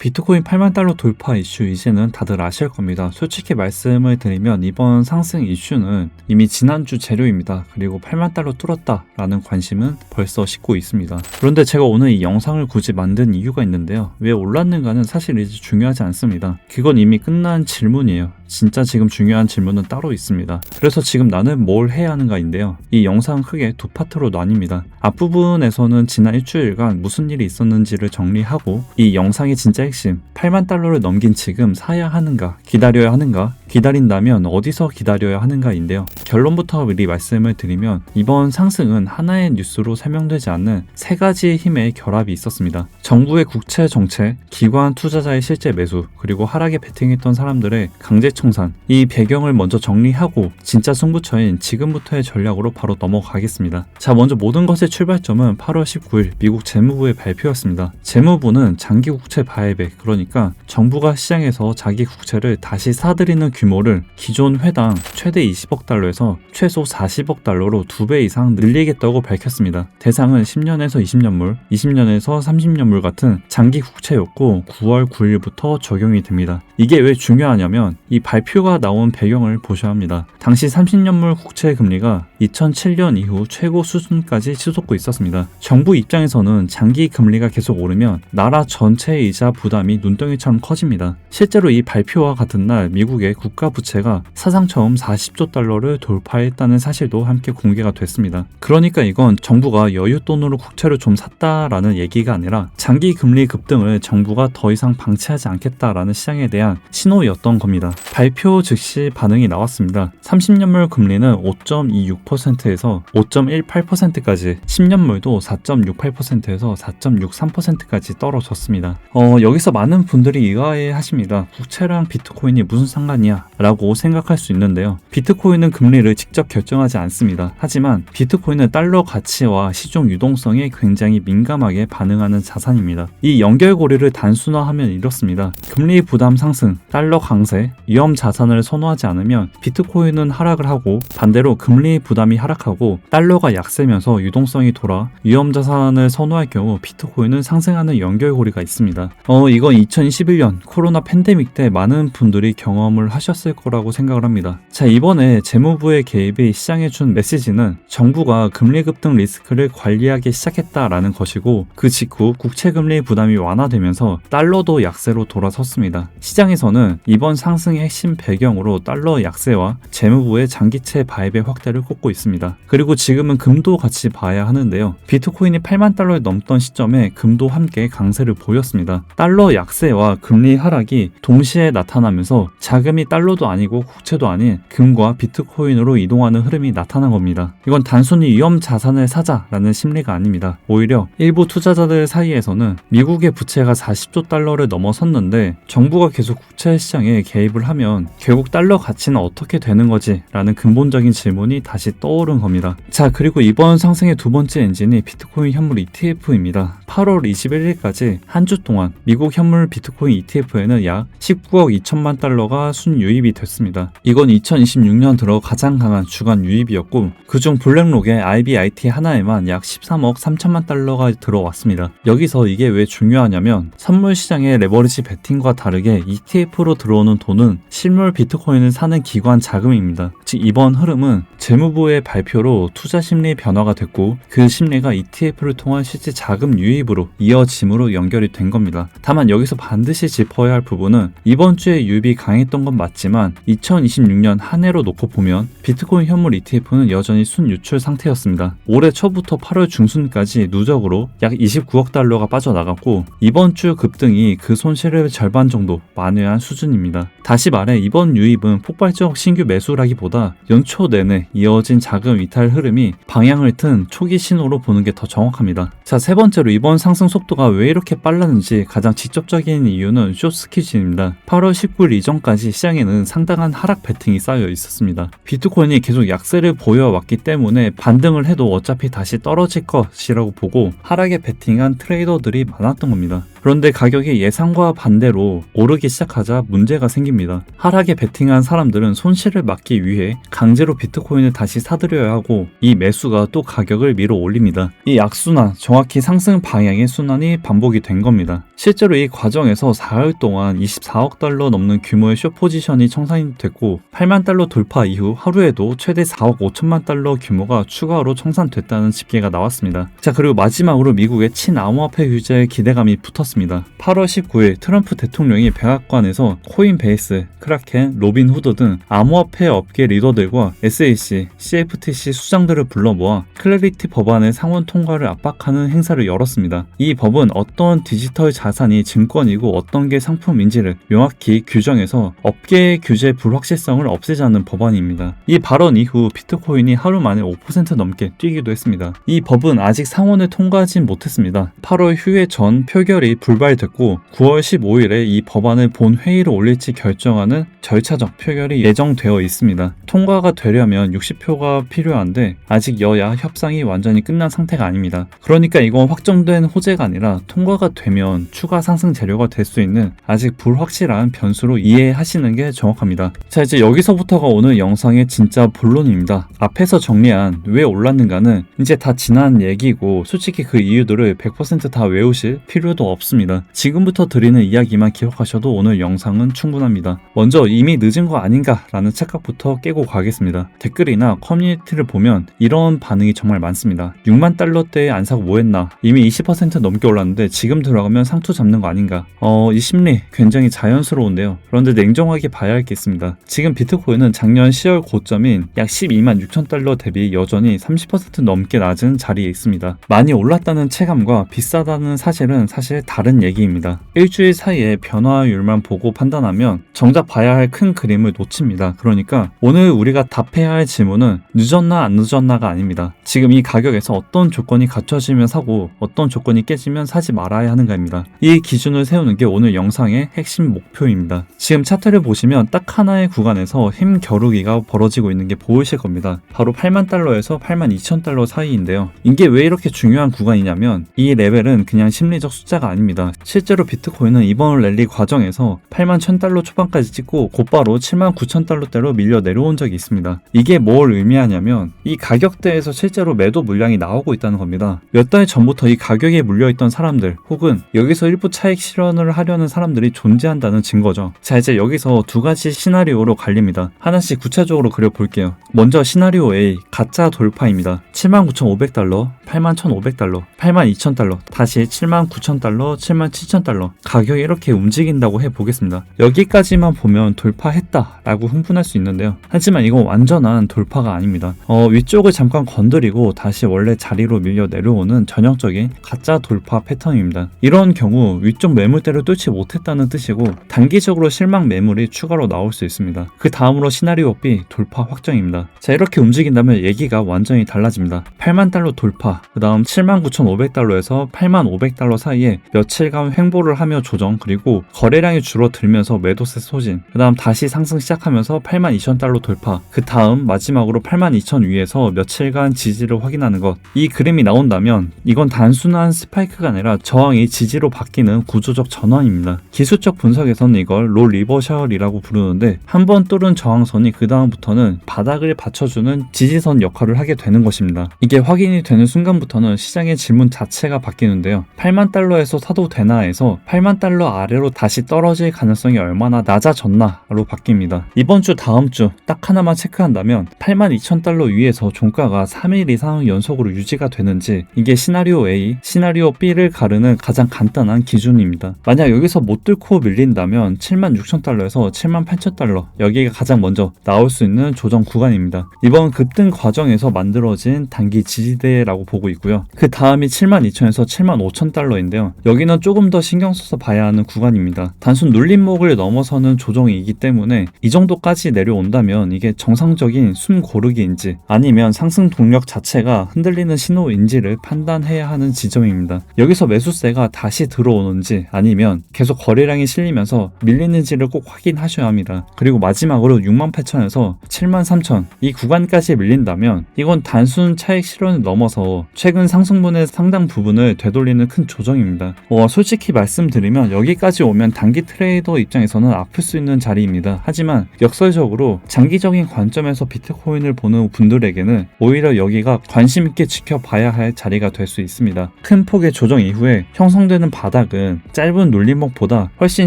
비트코인 8만 달러 돌파 이슈 이제는 다들 아실 겁니다. 솔직히 말씀을 드리면 이번 상승 이슈는 이미 지난주 재료입니다. 그리고 8만 달러 뚫었다라는 관심은 벌써 식고 있습니다. 그런데 제가 오늘 이 영상을 굳이 만든 이유가 있는데요. 왜 올랐는가는 사실 이제 중요하지 않습니다. 그건 이미 끝난 질문이에요. 진짜 지금 중요한 질문은 따로 있습니다. 그래서 지금 나는 뭘 해야 하는가인데요. 이 영상은 크게 두 파트로 나뉩니다. 앞부분에서는 지난 일주일간 무슨 일이 있었는지를 정리하고 이 영상의 진짜 핵심 8만 달러를 넘긴 지금 사야 하는가, 기다려야 하는가, 기다린다면 어디서 기다려야 하는가인데요. 결론부터 미리 말씀을 드리면 이번 상승은 하나의 뉴스로 설명되지 않는 세 가지 힘의 결합이 있었습니다. 정부의 국채 정책, 기관 투자자의 실제 매수, 그리고 하락에 베팅했던 사람들의 강제 청산, 이 배경을 먼저 정리하고 진짜 승부처인 지금부터의 전략으로 바로 넘어가겠습니다. 자, 먼저 모든 것의 출발점은 8월 19일 미국 재무부의 발표였습니다. 재무부는 장기 국채 바이백, 그러니까 정부가 시장에서 자기 국채를 다시 사들이는 규모를 기존 회당 최대 20억 달러에서 최소 40억 달러로 2배 이상 늘리겠다고 밝혔습니다. 대상은 10년에서 20년물, 20년에서 30년물 같은 장기 국채였고 9월 9일부터 적용이 됩니다. 이게 왜 중요하냐면 이 발표가 나온 배경을 보셔야 합니다. 당시 30년물 국채 금리가 2007년 이후 최고 수준까지 치솟고 있었습니다. 정부 입장에서는 장기 금리가 계속 오르면 나라 전체의 이자 부담이 눈덩이처럼 커집니다. 실제로 이 발표와 같은 날 미국의 국가 부채가 사상 처음 40조 달러를 돌파했다는 사실도 함께 공개가 됐습니다. 그러니까 이건 정부가 여윳돈으로 국채를 좀 샀다라는 얘기가 아니라 장기 금리 급등을 정부가 더 이상 방치하지 않겠다라는 시장에 대한 신호였던 겁니다. 발표 즉시 반응이 나왔습니다. 30년물 금리는 5.26%에서 5.18%까지, 10년물도 4.68%에서 4.63%까지 떨어졌습니다. 여기서 많은 분들이 의아해 하십니다. 국채랑 비트코인이 무슨 상관이야? 라고 생각할 수 있는데요. 비트코인은 금리를 직접 결정하지 않습니다. 하지만 비트코인은 달러 가치와 시중 유동성에 굉장히 민감하게 반응하는 자산입니다. 이 연결고리를 단순화하면 이렇습니다. 금리 부담 상승, 달러 강세, 위험 자산을 선호하지 않으면 비트코인은 하락을 하고 반대로 금리 부담이 하락하고 달러가 약세면서 유동성이 돌아 위험 자산을 선호할 경우 비트코인은 상승하는 연결고리가 있습니다. 이건 2021년 코로나 팬데믹 때 많은 분들이 경험을 하셨을 거라고 생각을 합니다. 자, 이번에 재무부의 개입이 시장에 준 메시지는 정부가 금리 급등 리스크를 관리하기 시작했다라는 것이고 그 직후 국채금리 부담이 완화되면서 달러도 약세로 돌아섰습니다. 시장에서는 이번 상승의 핵심 배경으로 달러 약세와 재무부의 장기채 바이백 확대를 꼽고 있습니다. 그리고 지금은 금도 같이 봐야 하는데요. 비트코인이 8만 달러에 넘던 시점에 금도 함께 강세를 보였습니다. 달러 약세와 금리 하락이 동시에 나타나면서 자금이 달러도 아니고 국채도 아닌 금과 비트코인으로 이동하는 흐름이 나타난 겁니다. 이건 단순히 위험 자산을 사자라는 심리가 아닙니다. 오히려 일부 투자자들 사이에서는 미국의 부채가 40조 달러를 넘어섰는데 정부가 계속 국채 시장에 개입을 하면 결국 달러 가치는 어떻게 되는 거지? 라는 근본적인 질문이 다시 떠오른 겁니다. 자, 그리고 이번 상승의 두 번째 엔진이 비트코인 현물 ETF입니다. 8월 21일까지 한 주 동안 미국 현물 비트코인 ETF에는 약 19억 2천만 달러가 순유입이 됐습니다. 이건 2026년 들어 가장 강한 주간 유입이었고 그중 블랙록의 IBIT 하나에만 약 13억 3천만 달러가 들어왔습니다. 여기서 이게 왜 중요하냐면 선물 시장의 레버리지 베팅과 다르게 ETF로 들어오는 돈은 실물 비트코인을 사는 기관 자금입니다. 즉 이번 흐름은 재무부의 발표로 투자 심리 변화가 됐고 그 심리가 ETF를 통한 실제 자금 유입으로 이어짐으로 연결이 된 겁니다. 다만 여기서 반드시 짚어야 할 부분은 이번 주에 유입이 강했던 건 맞지만 2026년 한 해로 놓고 보면 비트코인 현물 ETF는 여전히 순유출 상태였습니다. 올해 초부터 8월 중순까지 누적으로 약 29억 달러가 빠져나갔고 이번 주 급등이 그 손실의 절반 정도 만회한 수준입니다. 다시 말해 이번 유입은 폭발적 신규 매수라기보다 연초 내내 이어진 자금 이탈 흐름이 방향을 튼 초기 신호로 보는 게 더 정확합니다. 자, 세 번째로 이번 상승 속도가 왜 이렇게 빨랐는지 가장 직접적인 이유는 숏스퀴즈입니다. 8월 19일 이전까지 시장에는 상당한 하락 베팅이 쌓여 있었습니다. 비트코인이 계속 약세를 보여왔기 때문에 반등을 해도 어차피 다시 떨어질 것이라고 보고 하락에 베팅한 트레이더들이 많았던 겁니다. 그런데 가격이 예상과 반대로 오르기 시작하자 문제가 생깁니다. 하락에 베팅한 사람들은 손실을 막기 위해 강제로 비트코인을 다시 사들여야 하고 이 매수가 또 가격을 밀어 올립니다. 이 악순환, 정확히 상승 방향의 순환이 반복이 된 겁니다. 실제로 이 과정에서 4일 동안 24억 달러 넘는 규모의 숏 포지션이 청산이 됐고 8만 달러 돌파 이후 하루에도 최대 4억 5천만 달러 규모가 추가로 청산됐다는 집계가 나왔습니다. 자, 그리고 마지막으로 미국의 친암호화폐 규제에 기대감이 붙었습니다. 8월 19일 트럼프 대통령이 백악관에서 코인베이스, 크라켄, 로빈후드 등 암호화폐 업계 리더들과 SEC, CFTC 수장들을 불러 모아 클래리티 법안의 상원 통과를 압박하는 행사를 열었습니다. 이 법은 어떤 디지털 자산이 증권이고 어떤 게 상품인지를 명확히 규정해서 업계의 규제 불확실성을 없애자는 법안입니다. 이 발언 이후 비트코인이 하루 만에 5% 넘게 뛰기도 했습니다. 이 법은 아직 상원을 통과하진 못했습니다. 8월 휴회 전 표결이 불발됐고 9월 15일에 이 법안을 본 회의로 올릴지 결정하는 절차적 표결이 예정되어 있습니다. 통과가 되려면 60표가 필요한데 아직 여야 협상이 완전히 끝난 상태가 아닙니다. 그러니까 이건 확정된 호재가 아니라 통과가 되면 추가 상승 재료가 될 수 있는 아직 불확실한 변수로 이해하시는 게 정확합니다. 자, 이제 여기서부터가 오늘 영상의 진짜 본론입니다. 앞에서 정리한 왜 올랐는가는 이제 다 지난 얘기고 솔직히 그 이유들을 100% 다 외우실 필요도 없습니다. 지금부터 드리는 이야기만 기억하셔도 오늘 영상은 충분합니다. 먼저 이미 늦은 거 아닌가 라는 착각부터 깨고 가겠습니다. 댓글이나 커뮤니티를 보면 이런 반응이 정말 많습니다. 6만 달러대에 안 사고 뭐 했나? 이미 20% 넘게 올랐는데 지금 들어가면 상투 잡는 거 아닌가? 이 심리 굉장히 자연스러운데요. 그런데 냉정하게 봐야 할 게 있습니다. 지금 비트코인은 작년 10월 고점인 약 12만 6천 달러 대비 여전히 30% 넘게 낮은 자리에 있습니다. 많이 올랐다는 체감과 비싸다는 사실은 사실 다른 얘기입니다. 일주일 사이에 변화율만 보고 판단하면 정작 봐야 할 큰 그림을 놓칩니다. 그러니까 오늘 우리가 답해야 할 질문은 늦었나 안 늦었나가 아닙니다. 지금 이 가격에서 어떤 조건이 갖춰지면 사고 어떤 조건이 깨지면 사지 말아야 하는가입니다. 이 기준을 세우는 게 오늘 영상의 핵심 목표입니다. 지금 차트를 보시면 딱 하나의 구간에서 힘 겨루기가 벌어지고 있는 게 보이실 겁니다. 바로 8만 달러에서 8만 2천 달러 사이인데요. 이게 왜 이렇게 중요한 구간이냐면 이 레벨은 그냥 심리적 숫자가 아닙니다. 실제로 비트코인은 이번 랠리 과정에서 8만 1천 달러 초반까지 찍고 곧바로 7만 9천 달러대로 밀려 내려온 적이 있습니다. 이게 뭘 의미하냐면 이 가격대에서 실제로 매도 물량이 나오고 있다는 겁니다. 몇 달 전부터 이 가격에 물려있던 사람들 혹은 여기서 일부 차익 실현을 하려는 사람들이 존재한다는 증거죠. 자, 이제 여기서 두 가지 시나리오로 갈립니다. 하나씩 구체적으로 그려볼게요. 먼저 시나리오 A, 가짜 돌파입니다. 79,500달러, 81,500달러, 82,000달러, 다시 79,000달러, 77,000달러 가격이 이렇게 움직인다고 해보겠습니다. 여기까지만 보면 돌파했다 라고 흥분할 수 있는데요. 하지만 이건 완전한 돌파가 아닙니다. 위쪽을 잠깐 건드리고 다시 원래 자리로 밀려 내려오는 전형적인 가짜 돌파 패턴입니다. 이런 경우 위쪽 매물대를 뚫지 못했다는 뜻이고 단기적으로 실망 매물이 추가로 나올 수 있습니다. 그 다음으로 시나리오 B, 돌파 확정입니다. 자, 이렇게 움직인다면 얘기가 완전히 달라집니다. 8만 달러 돌파, 그 다음 79,500달러에서 8,500달러 사이에 며칠간 횡보를 하며 조정, 그리고 거래량이 줄어들면서 매도세 소진, 그 다음 다시 상승 시작하면서 82,000달러 돌파, 그 다음 마지막으로 82,000 위에서 며칠간 지지를 확인하는 것. 이 그림이 나온다면 이건 단순한 스파이크가 아니라 저항이 지지로 바뀌는 구조적 전환입니다. 기술적 분석에서는 이걸 로 리버셜이라고 부르는데 한 번 뚫은 저항선이 그 다음부터는 바닥을 받쳐주는 지지선 역할을 하게 되는 것입니다. 이게 확인이 되는 순간부터는 시장의 질문 자체가 바뀌는데요. 8만 달러에서 사도 되나에서 8만 달러 아래로 다시 떨어질 가능성이 얼마나 낮아졌나로 바뀝니다. 이번 주 다음 주 딱 하나만 체크한다면 8만 2천 달러 위에서 종가가 3일 이상 연속으로 유지가 되는지 이게 시나리오 A, 시나리오 B를 가르는 가장 간단한 기준입니다. 만약 여기서 못 뚫고 밀린다면 7만 6천 달러에서 7만 8천 달러 여기가 가장 먼저 나올 수 있는 조정 구간입니다. 이번 급등 과정에서 만들어진 단기 지지대라고 보고 있고요. 그 다음이 7만 2천에서 7만 5천 달러인데요. 여기는 조금 더 신경 써서 봐야 하는 구간입니다. 단순 눌림목을 넘어서는 조정이기 때문에 이 정도까지 내려온다면 이게 정상적인 숨 고르기인지 아니면 상승 동력 자체가 흔들리는 신호인지를 판단해야 하는 지점입니다. 여기서 매수세가 다시 들어오는지 아니면 계속 거래량이 실리면서 밀리는지를 꼭 확인하셔야 합니다. 그리고 마지막으로 68,000에서 73,000 이 구간까지 밀린다면 이건 단순 차익 실현을 넘어서 최근 상승분의 상당 부분을 되돌리는 큰 조정입니다. 솔직히 말씀드리면 여기까지 오면 단기 트레이더 입장에서는 아플 수 있는 자리입니다. 하지만 역설적으로 장기적인 관점에서 비트코인을 보는 분들에게는 오히려 여기가 관심 있게 지켜봐야 할 자리가 될 수 있습니다. 큰 폭의 조정 이후에 형성되는 바닥은 짧은 눌림목보다 훨씬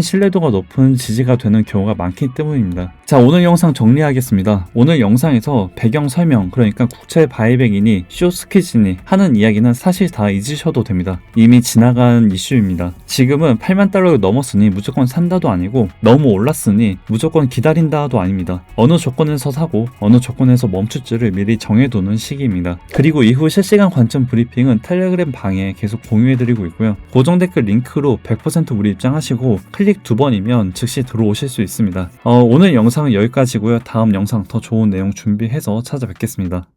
신뢰도가 높은 지지가 되는 경우가 많기 때문입니다. 자, 오늘 영상 정리하겠습니다. 오늘 영상에서 배경 설명, 그러니까 국채 바이백이니 쇼스퀴즈니 하는 이야기는 사실 다 잊으셔도 됩니다. 이미 지나간 이슈입니다. 지금은 8만 달러를 넘었으니 무조건 산다도 아니고 너무 올랐으니 무조건 기다린다도 아닙니다. 어느 조건에서 사고 어느 조건에서 멈출지를 미리 정해두는 시기입니다. 그리고 이후 실시간 관점 브리핑은 텔레그램 방에 계속 공유해드리고 있고요. 고정 댓글 링크로 100% 우리 입장하시고 클릭 2번이면 즉시 들어오실 수 있습니다. 오늘 영상은 여기까지고요. 다음 영상 더 좋은 내용 준비해서 찾아뵙겠습니다.